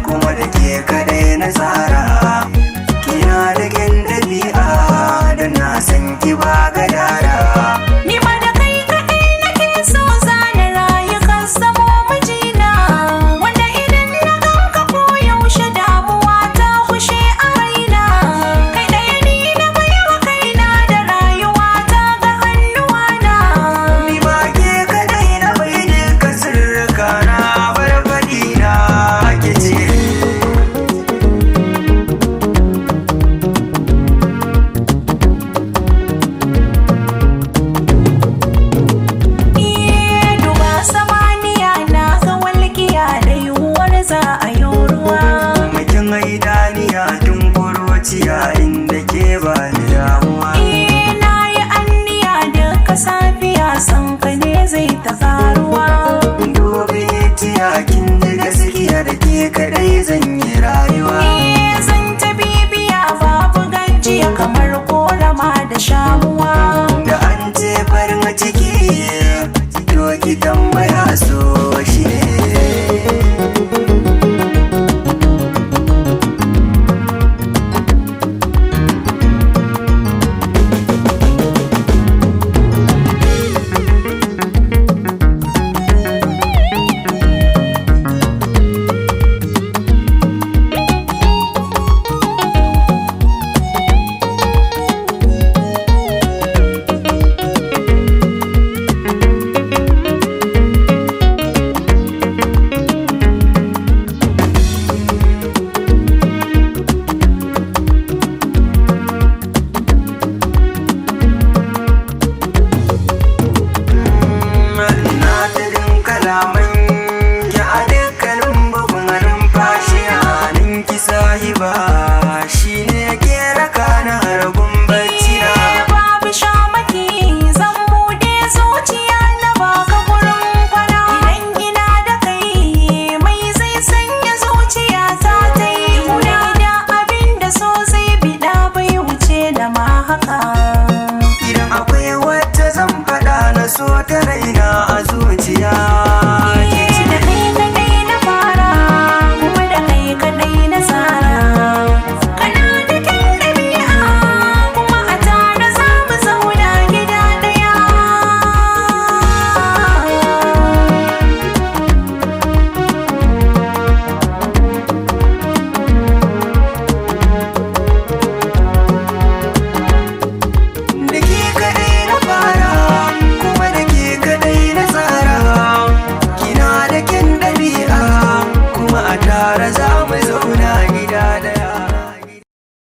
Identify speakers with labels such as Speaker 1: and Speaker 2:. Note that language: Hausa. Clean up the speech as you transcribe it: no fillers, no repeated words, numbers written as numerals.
Speaker 1: kuma da ke kadai na tsara. Kina da kyan ɗabi'a don na san ki ba gadara.
Speaker 2: Ni ma da kai kaɗai nake so zana rayu kan samo mijina, wanda idan na ganka ko yaushe damuwa ta kushe a raina. Kai ɗaya ni na baiwa kaina da rayuwa ta ga hannuwana.
Speaker 1: Ni ma ke kadai na bai duka sirrika na barbaɗi na ke ce.
Speaker 2: Duba samaniya na ga walƙiya da yiwuwar za a yi ruwa.
Speaker 1: Makin idaniya tun kurwaciya inda ke ba da damuwa.
Speaker 2: Na yi anniya duka safiya san ka ne zai ta karuwa.
Speaker 1: Dubi tiya kin ji gaskiya da ke kadai zan yi rayuwa.